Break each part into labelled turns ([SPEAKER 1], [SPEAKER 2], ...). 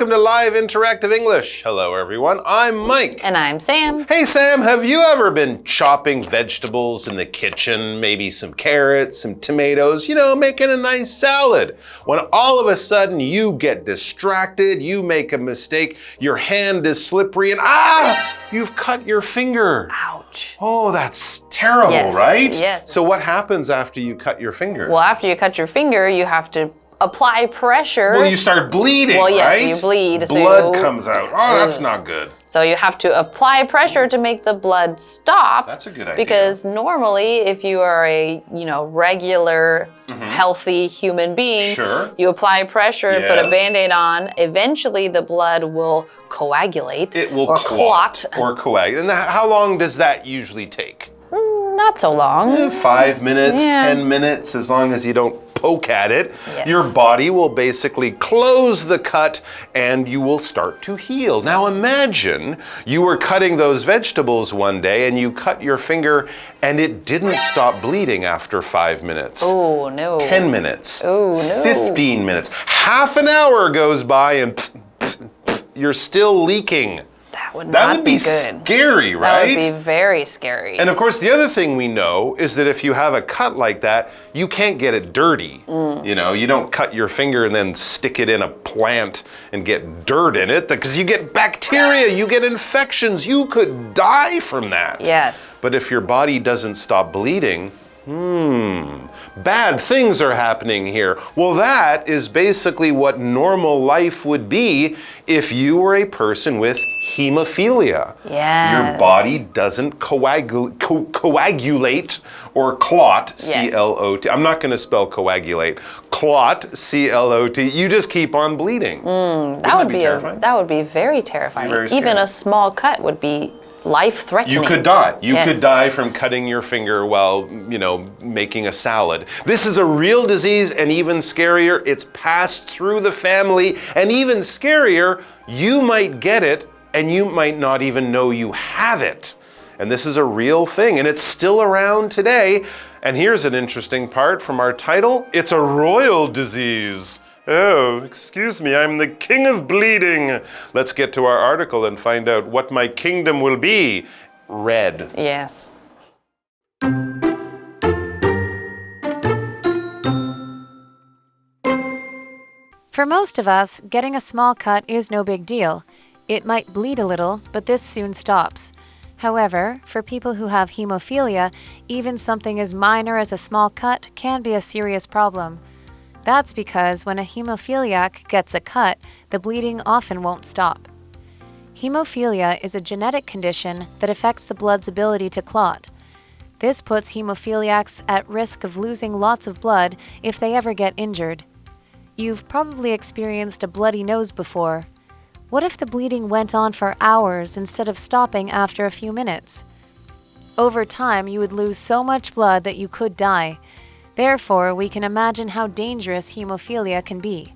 [SPEAKER 1] welcome to Live Interactive English. Hello, everyone. I'm Mike.
[SPEAKER 2] And I'm Sam.
[SPEAKER 1] Hey, Sam, have you ever been chopping vegetables in the kitchen? Maybe some carrots, some tomatoes, making a nice salad. When all of a sudden you get distracted, you make a mistake, your hand is slippery, and you've cut your finger.
[SPEAKER 2] Ouch.
[SPEAKER 1] Oh, that's terrible,
[SPEAKER 2] yes,
[SPEAKER 1] right?
[SPEAKER 2] Yes.
[SPEAKER 1] So what happens after you cut your finger?
[SPEAKER 2] Well, after you cut your finger, you have to apply pressure.
[SPEAKER 1] Well, you start bleeding,
[SPEAKER 2] well, yes,
[SPEAKER 1] right?
[SPEAKER 2] You bleed.
[SPEAKER 1] Blood comes out. Oh, that's not good.
[SPEAKER 2] So you have to apply pressure to make the blood stop.
[SPEAKER 1] That's a good idea.
[SPEAKER 2] Because normally, if you are a regular, healthy human being, you apply pressure, put a Band-Aid on. Eventually, the blood will coagulate.
[SPEAKER 1] It will
[SPEAKER 2] clot.
[SPEAKER 1] Or coagulate. And how long does that usually take?
[SPEAKER 2] Not so long.
[SPEAKER 1] 5 minutes, 10 minutes, as long as you don't poke at it.
[SPEAKER 2] Yes.
[SPEAKER 1] Your body will basically close the cut and you will start to heal. Now imagine you were cutting those vegetables one day and you cut your finger and it didn't stop bleeding after 5 minutes.
[SPEAKER 2] Oh, no.
[SPEAKER 1] 10 minutes.
[SPEAKER 2] Oh, no.
[SPEAKER 1] 15 minutes. Half an hour goes by and you're still leaking.
[SPEAKER 2] That would
[SPEAKER 1] be
[SPEAKER 2] good.
[SPEAKER 1] Scary, right?
[SPEAKER 2] That would be very scary.
[SPEAKER 1] And of course, the other thing we know is that if you have a cut like that, you can't get it dirty. You don't cut your finger and then stick it in a plant and get dirt in it, because you get bacteria, you get infections, you could die from that.
[SPEAKER 2] Yes.
[SPEAKER 1] But if your body doesn't stop bleeding, bad things are happening here. Well, that is basically what normal life would be if you were a person with hemophilia.
[SPEAKER 2] Yes.
[SPEAKER 1] Your body doesn't coagulate or clot, C-L-O-T. I'm not going to spell coagulate. Clot, C-L-O-T. You just keep on bleeding.
[SPEAKER 2] That would be terrifying. That would be very terrifying.
[SPEAKER 1] Very
[SPEAKER 2] Even a small cut would be life-threatening.
[SPEAKER 1] You could die. You could die from cutting your finger while, making a salad. This is a real disease, and even scarier, it's passed through the family, and even scarier, you might get it and you might not even know you have it. And this is a real thing, and it's still around today. And here's an interesting part from our title. It's a royal disease. Oh, excuse me, I'm the king of bleeding. Let's get to our article and find out what my kingdom will be. Red.
[SPEAKER 2] Yes.
[SPEAKER 3] For most of us, getting a small cut is no big deal. It might bleed a little, but this soon stops. However, for people who have hemophilia, even something as minor as a small cut can be a serious problem. That's because when a hemophiliac gets a cut, the bleeding often won't stop. Hemophilia is a genetic condition that affects the blood's ability to clot. This puts hemophiliacs at risk of losing lots of blood if they ever get injured. You've probably experienced a bloody nose before. What if the bleeding went on for hours instead of stopping after a few minutes? Over time, you would lose so much blood that you could die. Therefore, we can imagine how dangerous hemophilia can be.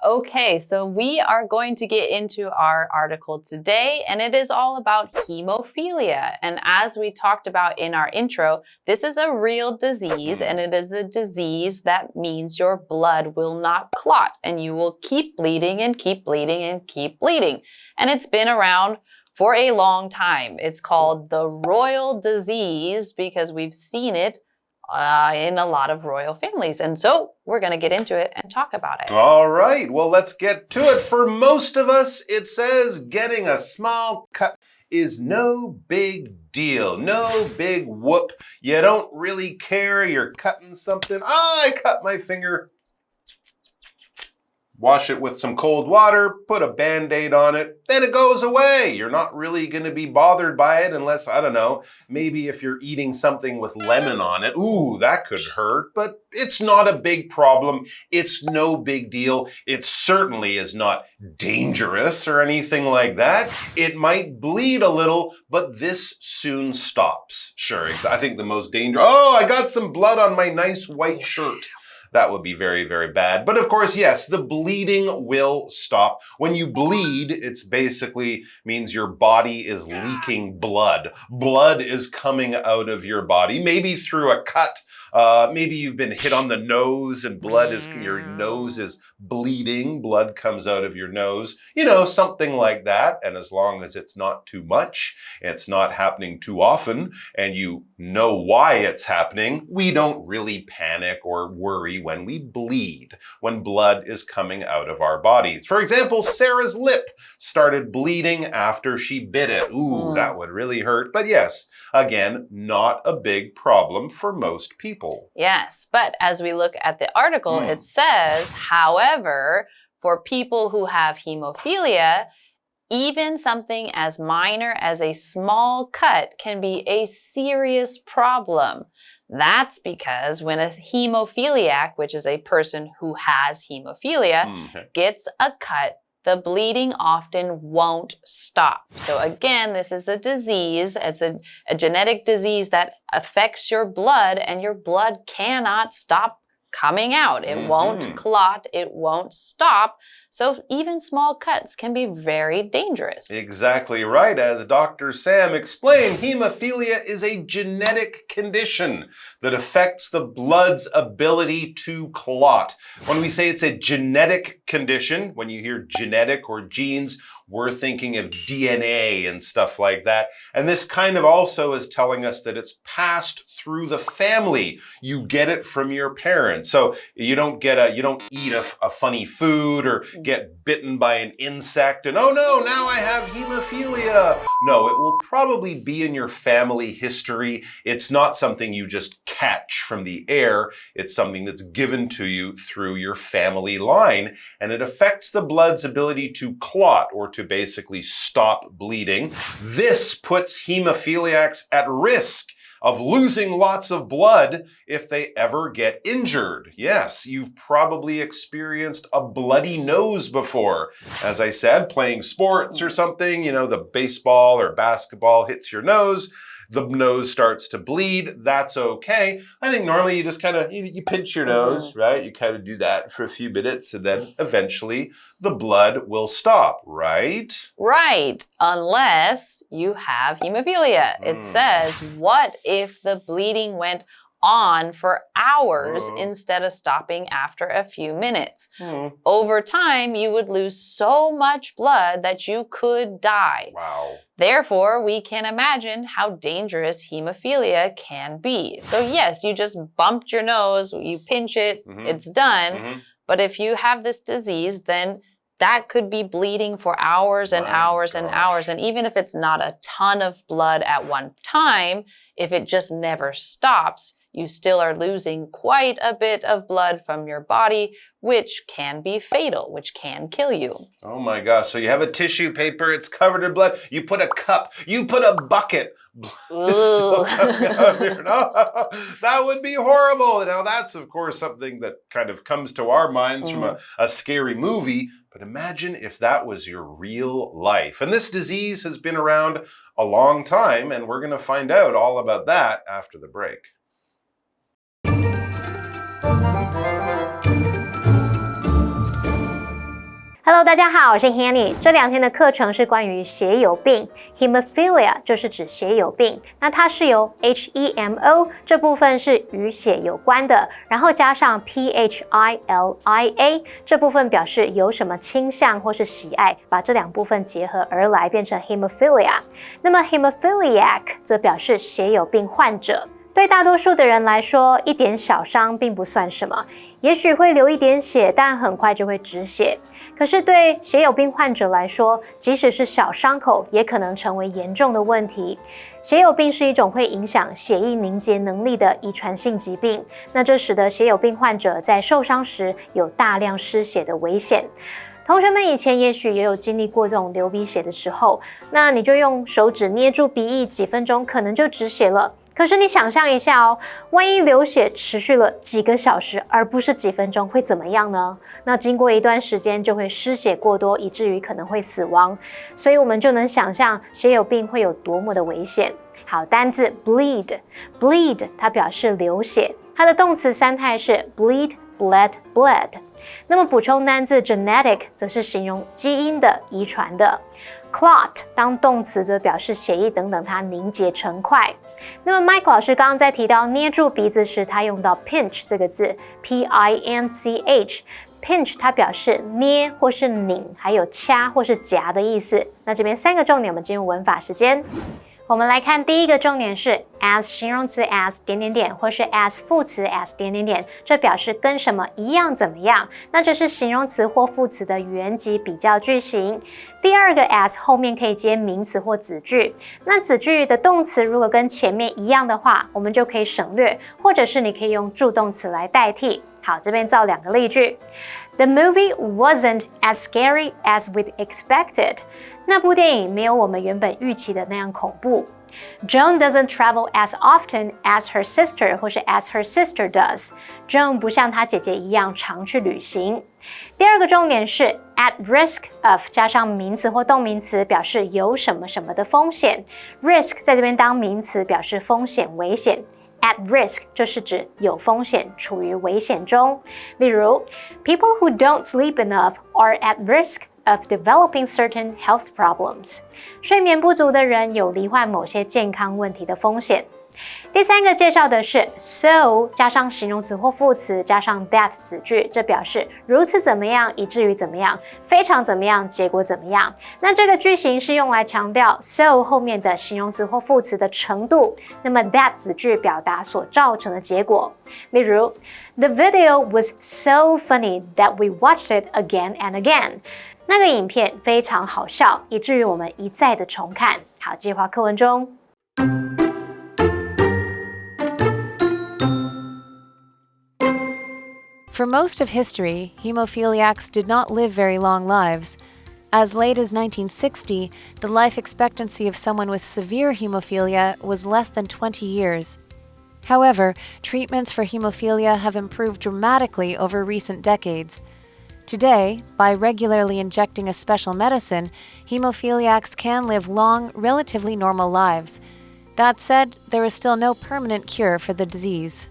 [SPEAKER 2] Okay, so we are going to get into our article today, and it is all about hemophilia. And as we talked about in our intro, this is a real disease, and it is a disease that means your blood will not clot, and you will keep bleeding and keep bleeding and keep bleeding. And it's been around for a long time. It's called the royal disease because we've seen it in a lot of royal families. And so we're going to get into it and talk about it.
[SPEAKER 1] All right, well, let's get to it. For most of us, it says getting a small cut is no big deal, no big whoop. You don't really care. You're cutting something. I cut my finger. Wash it with some cold water, put a Band-Aid on it, then it goes away. You're not really going to be bothered by it unless, I don't know, maybe if you're eating something with lemon on it. Ooh, that could hurt, but it's not a big problem. It's no big deal. It certainly is not dangerous or anything like that. It might bleed a little, but this soon stops. Sure, I think the most dangerous. Oh, I got some blood on my nice white shirt. that would be very, very bad. But of course, yes, the bleeding will stop. When you bleed, it's basically means your body is leaking blood. Blood is coming out of your body, maybe through a cut. Maybe you've been hit on the nose and your nose is bleeding. Blood comes out of your nose. Something like that. And as long as it's not too much, it's not happening too often, and you know why it's happening, we don't really panic or worry when we bleed, when blood is coming out of our bodies. For example, Sarah's lip started bleeding after she bit it. Ooh, that would really hurt. But yes, again, not a big problem for most people.
[SPEAKER 2] Yes, but as we look at the article, it says, however, for people who have hemophilia, even something as minor as a small cut can be a serious problem. That's because when a hemophiliac, which is a person who has hemophilia, gets a cut, the bleeding often won't stop. So again, this is a disease. It's a genetic disease that affects your blood, and your blood cannot stop coming out. It won't clot. It won't stop. So even small cuts can be very dangerous.
[SPEAKER 1] Exactly right. As Dr. Sam explained, hemophilia is a genetic condition that affects the blood's ability to clot. When we say it's a genetic condition, when you hear genetic or genes, we're thinking of DNA and stuff like that. And this kind of also is telling us that it's passed through the family. You get it from your parents. So you don't eat a funny food or get bitten by an insect and, oh no, now I have hemophilia. No, it will probably be in your family history. It's not something you just catch from the air. It's something that's given to you through your family line, and it affects the blood's ability to clot or to basically stop bleeding. This puts hemophiliacs at risk of losing lots of blood if they ever get injured. Yes, you've probably experienced a bloody nose before. As I said, playing sports or something, the baseball or basketball hits your nose. The nose starts to bleed. That's okay. I think normally you just kind of, you pinch your nose, right? You kind of do that for a few minutes, and then eventually the blood will stop, right?
[SPEAKER 2] Right, unless you have hemophilia. It says, what if the bleeding went on for hours instead of stopping after a few minutes? Over time, you would lose so much blood that you could die.
[SPEAKER 1] Wow.
[SPEAKER 2] Therefore, we can imagine how dangerous hemophilia can be. So yes, you just bumped your nose, you pinch it, it's done. But if you have this disease, then that could be bleeding for hours and hours and hours. And even if it's not a ton of blood at one time, if it just never stops, you still are losing quite a bit of blood from your body, which can be fatal, which can kill you.
[SPEAKER 1] Oh my gosh. So you have a tissue paper, it's covered in blood. You put a cup, you put a bucket. Blood is still coming out of your nose. That would be horrible. Now that's, of course, something that kind of comes to our minds from a scary movie. But imagine if that was your real life. And this disease has been around a long time, and we're going to find out all about that after the break.
[SPEAKER 4] Hello， 大家好，我是 Hanny。这2天的课程是关于血友病 ，Hemophilia 就是指血友病。那它是由 HEMO 这部分是与血有关的，然后加上 PHILIA 这部分表示有什么倾向或是喜爱，把这2部分结合而来变成 Hemophilia。那么 Hemophiliac 则表示血友病患者。对大多数的人来说，一点小伤并不算什么，也许会流一点血，但很快就会止血。可是对血友病患者来说，即使是小伤口，也可能成为严重的问题。血友病是一种会影响血液凝结能力的遗传性疾病，那这使得血友病患者在受伤时有大量失血的危险。同学们以前也许也有经历过这种流鼻血的时候，那你就用手指捏住鼻翼，几分钟可能就止血了。可是你想象一下哦，万一流血持续了几个小时，而不是几分钟，会怎么样呢？那经过一段时间就会失血过多，以至于可能会死亡。所以我们就能想象血友病会有多么的危险。好，单字 bleed 它表示流血，它的动词三态是 bleed blood blood。那么补充单字 genetic 则是形容基因的遗传的。Clot 当动词则表示血液等等它凝结成块。那么 Mike 老师刚刚在提到捏住鼻子时，他用到 pinch 这个字 P-I-N-C-H。pinch 它表示捏或是拧，还有掐或是夹的意思。那这边3个重点，我们进入文法时间。我们来看第一个重点是 as 形容词 as 点点点，或是 as 副词 as 点点点，这表示跟什么一样怎么样。那这是形容词或副词的原级比较句型。第二个 as 后面可以接名词或子句，那子句的动词如果跟前面一样的话，我们就可以省略，或者是你可以用助动词来代替。好，这边造2个例句。The movie wasn't as scary as we'd expected. 那部电影没有我们原本预期的那样恐怖。Joan doesn't travel as often as her sister 或是 as her sister does. Joan 不像她姐姐一样常去旅行。第二个重点是 at risk of 加上名词或动名词，表示有什么什么的风险。risk 在这边当名词，表示风险、危险。At risk 就是指有风险，处于危险中。例如 people who don't sleep enough are at risk of developing certain health problems. 睡眠不足的人有罹患某些健康问题的风险。第3个介绍的是 so 加上形容词或副词加上 that 子句，这表示如此怎么样，以至于怎么样，非常怎么样，结果怎么样。那这个句型是用来强调 so 后面的形容词或副词的程度，那么 that 子句表达所造成的结果。例如 The video was so funny that we watched it again and again. 那个影片非常好笑，以至于我们一再的重看。好，计划课文中。
[SPEAKER 3] For most of history, hemophiliacs did not live very long lives. As late as 1960, the life expectancy of someone with severe hemophilia was less than 20 years. However, treatments for hemophilia have improved dramatically over recent decades. Today, by regularly injecting a special medicine, hemophiliacs can live long, relatively normal lives. That said, there is still no permanent cure for the disease.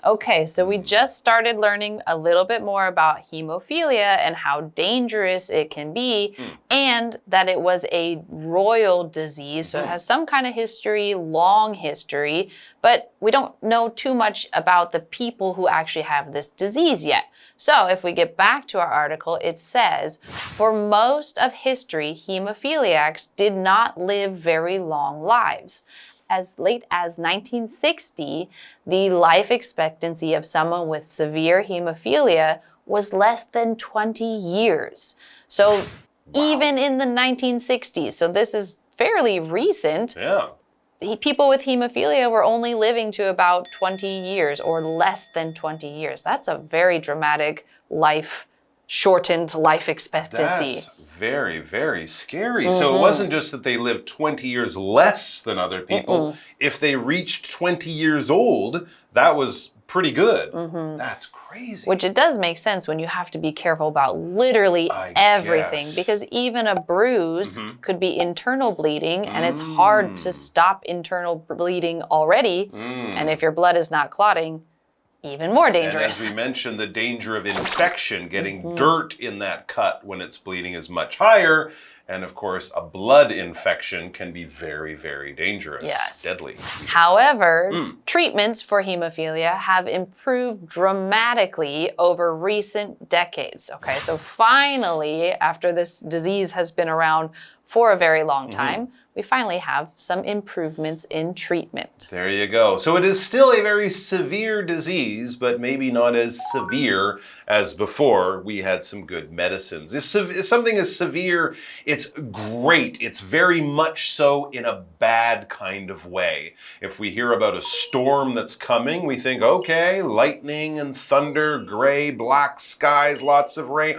[SPEAKER 2] Okay, so we just started learning a little bit more about hemophilia and how dangerous it can be, and that it was a royal disease, so it has some kind of history, long history, but we don't know too much about the people who actually have this disease yet. So if we get back to our article, it says, for most of history, hemophiliacs did not live very long lives. As late as 1960, the life expectancy of someone with severe hemophilia was less than 20 years. So even in the 1960s, so this is fairly recent.
[SPEAKER 1] Yeah.
[SPEAKER 2] People with hemophilia were only living to about 20 years or less than 20 years. That's a very dramatic shortened life expectancy.
[SPEAKER 1] That's very, very scary. So it wasn't just that they lived 20 years less than other people. If they reached 20 years old, that was pretty good. That's crazy.
[SPEAKER 2] Which it does make sense when you have to be careful about literally everything, because even a bruise could be internal bleeding, and it's hard to stop internal bleeding already. And if your blood is not clotting, even more dangerous.
[SPEAKER 1] And as we mentioned, the danger of infection, getting dirt in that cut when it's bleeding is much higher. And of course, a blood infection can be very, very dangerous.
[SPEAKER 2] Yes.
[SPEAKER 1] Deadly.
[SPEAKER 2] However, treatments for hemophilia have improved dramatically over recent decades. Okay, so finally, after this disease has been around for a very long time, we finally have some improvements in treatment.
[SPEAKER 1] There you go. So it is still a very severe disease, but maybe not as severe as before. We had some good medicines. If something is severe, it's great. It's very much so in a bad kind of way. If we hear about a storm that's coming, we think, okay, lightning and thunder, gray, black skies, lots of rain.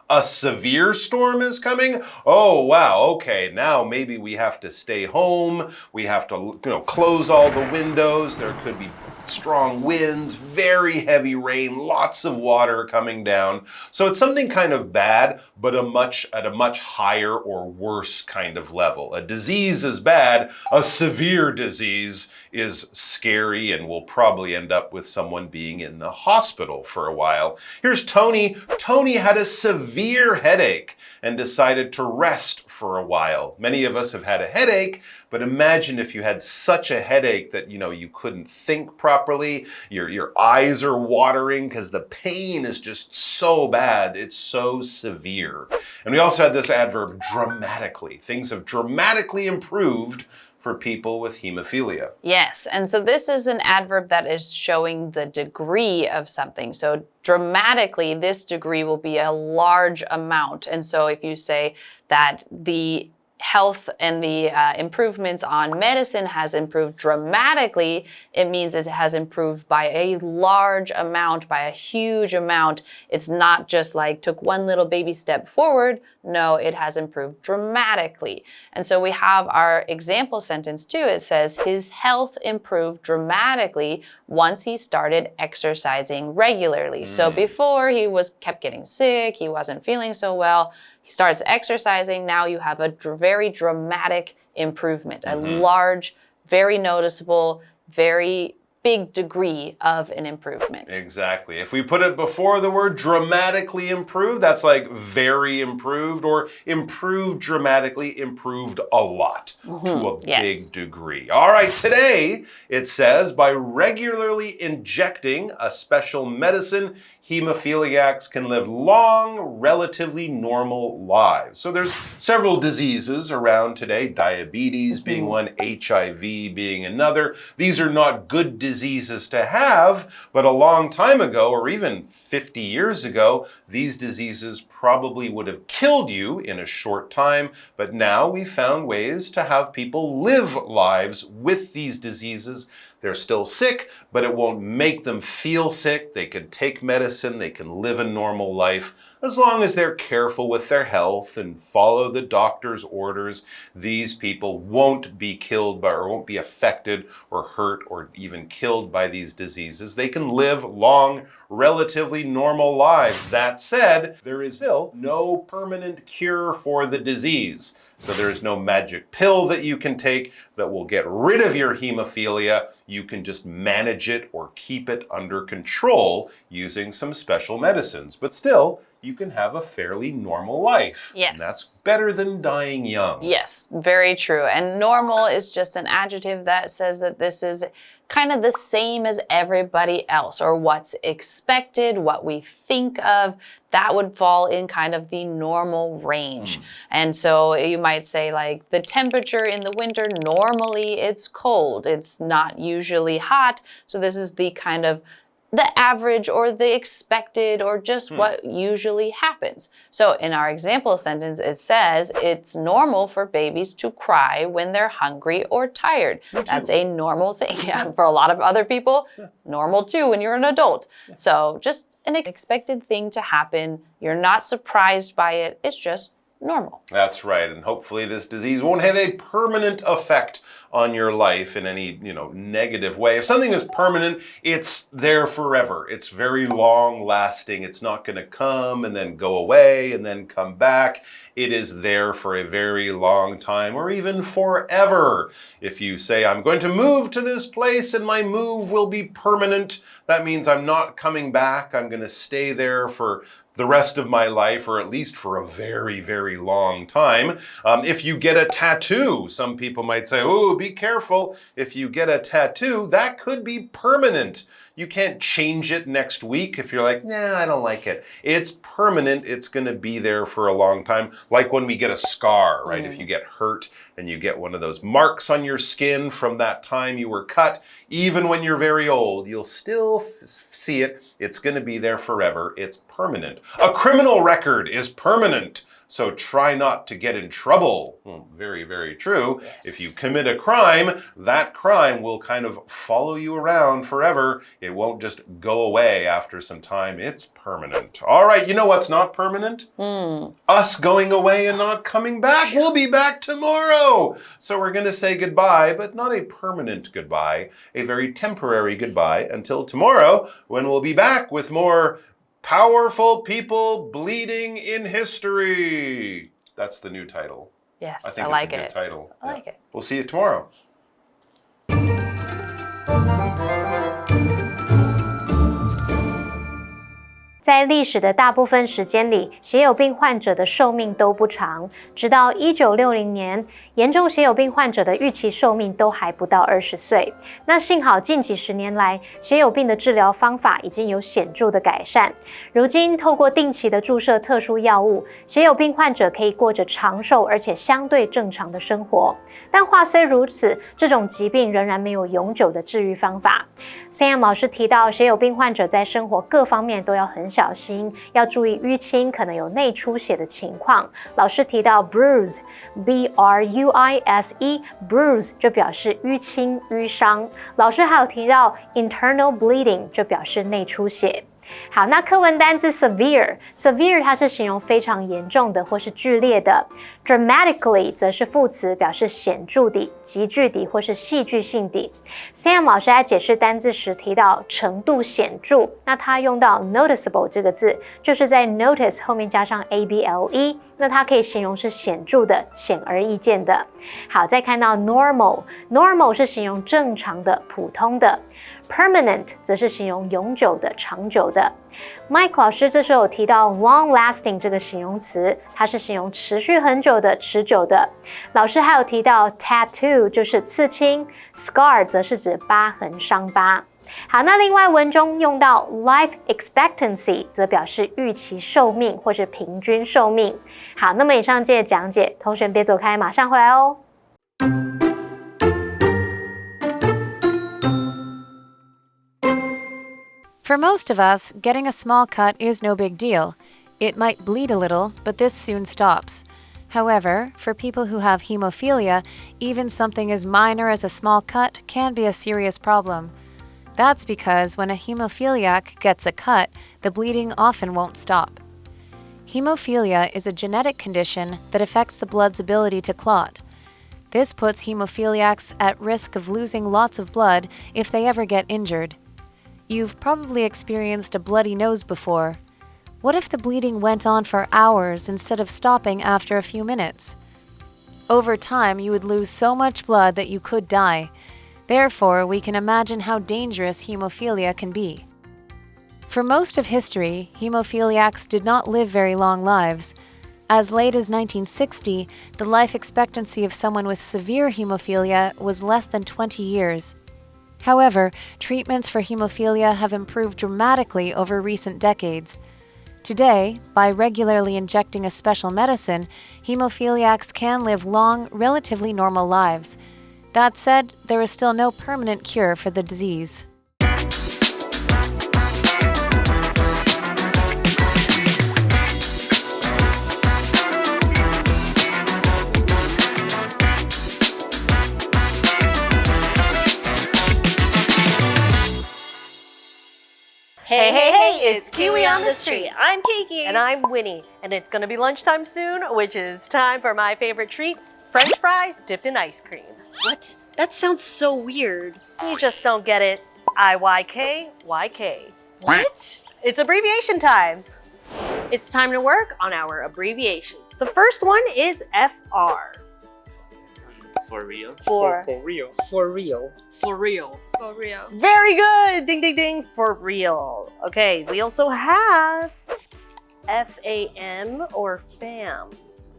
[SPEAKER 1] A severe storm is coming? Oh, wow, okay, now maybe we have to stay home. We have to, close all the windows. There could be strong winds, very heavy rain, lots of water coming down. So it's something kind of bad, but at a much higher or worse kind of level. A disease is bad, a severe disease is scary and will probably end up with someone being in the hospital for a while. Here's Tony. Tony had a severe headache and decided to rest for a while. Many of us have had a headache, but imagine if you had such a headache that, you couldn't think properly, your eyes are watering because the pain is just so bad, it's so severe. And we also had this adverb, dramatically. Things have dramatically improved for people with hemophilia.
[SPEAKER 2] Yes, and so this is an adverb that is showing the degree of something. So dramatically, this degree will be a large amount. And so if you say that the health and the improvements on medicine has improved dramatically, it means it has improved by a large amount, by a huge amount. It's not just like took one little baby step forward. No, it has improved dramatically. And so we have our example sentence too. It says his health improved dramatically once he started exercising regularly. So before he kept getting sick, he wasn't feeling so well. He starts exercising. Now you have a very dramatic improvement, a large, very noticeable, very big degree of an improvement.
[SPEAKER 1] Exactly. If we put it before the word dramatically improved, that's like very improved, or improved dramatically, improved a lot to a big degree. All right, today it says by regularly injecting a special medicine, hemophiliacs can live long, relatively normal lives. So there's several diseases around today, diabetes being one, HIV being another. These are not good diseases to have, but a long time ago, or even 50 years ago, these diseases probably would have killed you in a short time, but now we found ways to have people live lives with these diseases. They're still sick, but it won't make them feel sick. They can take medicine, they can live a normal life. As long as they're careful with their health and follow the doctor's orders, these people won't be killed by, or won't be affected or hurt or even killed by these diseases. They can live long, relatively normal lives. That said, there is still no permanent cure for the disease. So there is no magic pill that you can take that will get rid of your hemophilia. You can just manage it or keep it under control using some special medicines. But still, you can have a fairly normal life.
[SPEAKER 2] Yes.
[SPEAKER 1] And that's better than dying young.
[SPEAKER 2] Yes, very true. And normal is just an adjective that says that this is kind of the same as everybody else, or what's expected, what we think of, that would fall in kind of the normal range. And so you might say like the temperature in the winter, normally it's cold. It's not usually hot. So this is the kind of the average or the expected or just what usually happens. So in our example sentence, it says it's normal for babies to cry when they're hungry or tired. That's a normal thing. Yeah, for a lot of other people, normal too when you're an adult. So just an expected thing to happen. You're not surprised by it. It's just normal.
[SPEAKER 1] That's right. And hopefully this disease won't have a permanent effect on your life in any, negative way. If something is permanent, it's there forever. It's very long lasting. It's not going to come and then go away and then come back. It is there for a very long time, or even forever. If you say, I'm going to move to this place and my move will be permanent, that means I'm not coming back. I'm going to stay there for the rest of my life, or at least for a very, very long time. If you get a tattoo, some people might say, oh, be careful. If you get a tattoo, that could be permanent. You can't change it next week if you're like, nah, I don't like it. It's permanent. It's going to be there for a long time. Like when we get a scar, right? If you get hurt and you get one of those marks on your skin from that time you were cut, even when you're very old, you'll still see it. It's going to be there forever. It's permanent. A criminal record is permanent. So try not to get in trouble. Very, very true. If you commit a crime, that crime will kind of follow you around forever. It won't just go away after some time. It's permanent. All right, you know what's not permanent? Us going away and not coming back. We'll be back tomorrow. So we're going to say goodbye, but not a permanent goodbye, a very temporary goodbye until tomorrow when we'll be back with more Powerful People Bleeding in History. That's the new title.
[SPEAKER 2] Yes,
[SPEAKER 1] I think
[SPEAKER 2] I like
[SPEAKER 1] it's a good
[SPEAKER 2] it.
[SPEAKER 1] title.
[SPEAKER 2] I like it.
[SPEAKER 1] We'll see you tomorrow.
[SPEAKER 4] 在历史的大部分时间里，血友病患者的寿命都不长，直到1960年，严重血友病患者的预期寿命都还不到20岁。那幸好近几十年来，血友病的治疗方法已经有显著的改善。如今，透过定期的注射特殊药物，血友病患者可以过着长寿而且相对正常的生活。但话虽如此，这种疾病仍然没有永久的治愈方法。Sam 老师提到，血友病患者在生活各方面都要很小心，要注意淤青可能有内出血的情况。老师提到 bruise B-R-U-I-S-E bruise 就表示淤青淤伤。老师还有提到 internal bleeding 就表示内出血。好，那课文单字 severe 它是形容非常严重的或是剧烈的。Dramatically 则是副词，表示显著地、急剧地或是戏剧性地。Sam 老师在解释单字时提到程度显著，那他用到 noticeable 这个字，就是在 notice 后面加上 able， 那它可以形容是显著的、显而易见的。好，再看到 normal 是形容正常的、普通的。Permanent 则是形容永久的、长久的。Mike 老师这时候有提到 long-lasting 这个形容词，它是形容持续很久的、持久的。老师还有提到 tattoo 就是刺青 ，scar 则是指疤痕、伤疤。好，那另外文中用到 life expectancy 则表示预期寿命或是平均寿命。好，那么以上这些讲解，同学别走开，马上回来哦。
[SPEAKER 3] For most of us, getting a small cut is no big deal. It might bleed a little, but this soon stops. However, for people who have hemophilia, even something as minor as a small cut can be a serious problem. That's because when a hemophiliac gets a cut, the bleeding often won't stop. Hemophilia is a genetic condition that affects the blood's ability to clot. This puts hemophiliacs at risk of losing lots of blood if they ever get injured. You've probably experienced a bloody nose before. What if the bleeding went on for hours instead of stopping after a few minutes? Over time, you would lose so much blood that you could die. Therefore, we can imagine how dangerous hemophilia can be. For most of history, hemophiliacs did not live very long lives. As late as 1960, the life expectancy of someone with severe hemophilia was less than 20 years. However, treatments for hemophilia have improved dramatically over recent decades. Today, by regularly injecting a special medicine, hemophiliacs can live long, relatively normal lives. That said, there is still no permanent cure for the disease.
[SPEAKER 5] Hey, it's Kiwi on the street. I'm Kiki. And I'm Winnie. And it's gonna be lunchtime soon, which is time for my favorite treat, French fries dipped in ice cream.
[SPEAKER 6] What? That sounds so weird.
[SPEAKER 5] You just don't get it. IYK.
[SPEAKER 6] What?
[SPEAKER 5] It's abbreviation time. It's time to work on our abbreviations. The first one is FR.
[SPEAKER 7] For real.
[SPEAKER 5] For
[SPEAKER 7] real.
[SPEAKER 6] For real.
[SPEAKER 8] For real.
[SPEAKER 5] Very good! Ding, ding, ding. For real. Okay, we also have FAM or FAM.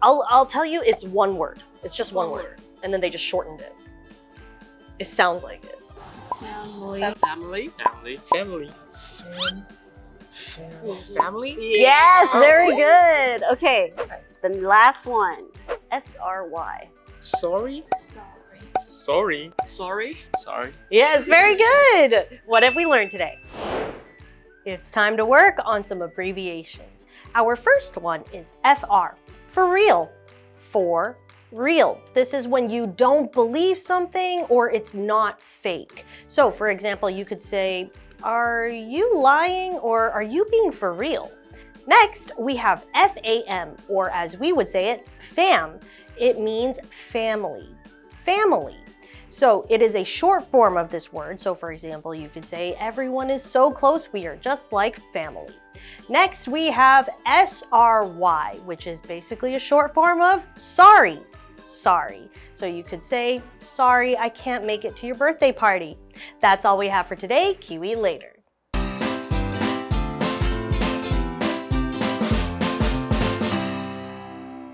[SPEAKER 5] I'll tell you it's one word. It's just one word. And then they just shortened it. It sounds like it.
[SPEAKER 8] Family.
[SPEAKER 6] Family?
[SPEAKER 5] Yes, very good. Okay, the last one. SRY.
[SPEAKER 7] Sorry.
[SPEAKER 5] Yes, very good. What have we learned today? It's time to work on some abbreviations. Our first one is FR, For real. For real. This is when you don't believe something or it's not fake. So, for example, you could say, are you lying or are you being for real? Next, we have FAM, or as we would say it, fam. It means family. Family. So it is a short form of this word. So for example, you could say, everyone is so close, we are just like family. Next, we have SRY, which is basically a short form of sorry. Sorry. So you could say, sorry, I can't make it to your birthday party. That's all we have for today. Kiwi later.